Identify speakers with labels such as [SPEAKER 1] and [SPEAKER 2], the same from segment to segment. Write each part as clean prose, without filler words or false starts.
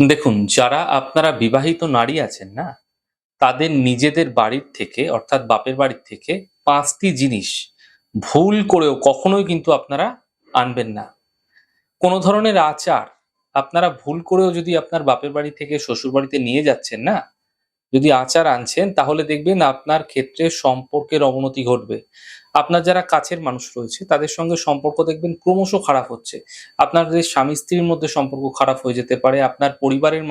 [SPEAKER 1] দেখুন, যারা আপনারা বিবাহিত নারী আছেন না? তাদের নিজেদের বাড়ির থেকে অর্থাৎ বাপের বাড়ির থেকে ৫ টি জিনিস ভুল করেও কখনোই কিন্তু আপনারা আনবেন না। কোন ধরনের আচার আপনারা ভুল করেও যদি আপনার বাপের বাড়ি থেকে শ্বশুরবাড়িতে নিয়ে যাচ্ছেন না? যদি আচার আনছেন তাহলে দেখবেন আপনার ক্ষেত্রে সম্পর্কের অবনতি ঘটবে। আপনার যারা কাছের মানুষ রয়েছে তাদের সঙ্গে সম্পর্ক দেখবেন ক্রমশ খারাপ হচ্ছে। আপনাদের স্বামী-স্ত্রীর মধ্যে সম্পর্ক খারাপ হয়ে যেতে পারে। আপনার পরিবারের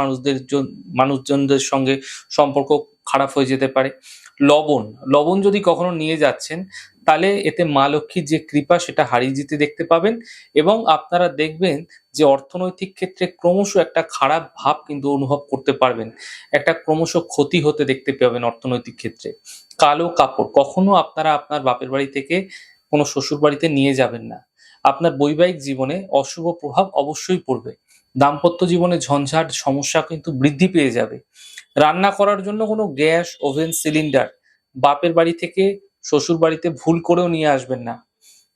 [SPEAKER 1] মানুষজনদের সঙ্গে সম্পর্ক খারাপ হয়ে যেতে পারে। লবণ, লবণ যদি কখনো নিয়ে যাচ্ছেন তাহলে এতে মা লক্ষ্মীর যে কৃপা সেটা হারিয়ে যেতে দেখতে পাবেন এবং আপনারা দেখবেন যে অর্থনৈতিক ক্ষেত্রে ক্রমশ একটা খারাপ ভাব কিন্তু অনুভব করতে পারবেন। একটা ক্রমশ ক্ষতি হতে দেখতে পাবেন অর্থনৈতিক ক্ষেত্রে। কালো কাপড় কখনো আপনারা আপনার বাপের বাড়ি থেকে কোনো শ্বশুর বাড়িতে নিয়ে যাবেন না। আপনার বৈবাহিক জীবনে অশুভ প্রভাব অবশ্যই পড়বে। দাম্পত্য জীবনে ঝঞ্ঝাট, সমস্যা কিন্তু বৃদ্ধি পেয়ে যাবে। রান্না করার জন্য কোনো গ্যাস, ওভেন, সিলিন্ডার বাপের বাড়ি থেকে শ্বশুর বাড়িতে ভুল করেও নিয়ে আসবেন না।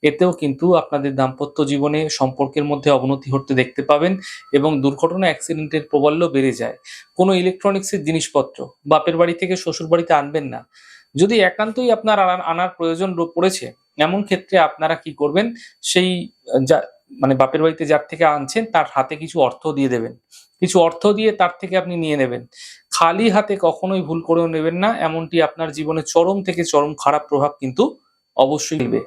[SPEAKER 1] এতেও কিন্তু আপনাদের দাম্পত্য জীবনে সম্পর্কের মধ্যে অবনতি ঘটতে দেখতে পাবেন এবং দুর্ঘটনা অ্যাক্সিডেন্টের প্রবল্য বেড়ে যায়। কোনো ইলেকট্রনিক্সের জিনিসপত্র বাপের বাড়ি থেকে শ্বশুর বাড়িতে আনবেন না। যদি একান্তই আপনার আনার প্রয়োজন পড়েছে, এমন ক্ষেত্রে আপনারা কি করবেন? সেই যা মানে বাপের বাড়িতে যার থেকে আনছেন তার হাতে কিছু অর্থ দিয়ে দেবেন। কিছু অর্থ দিয়ে তার থেকে আপনি নিয়ে নেবেন। খালি হাতে কখনোই ভুল করেও নেবেন না। এমনটি আপনার জীবনে চরম থেকে চরম খারাপ প্রভাব কিন্তু অবশ্যই ফেলবে।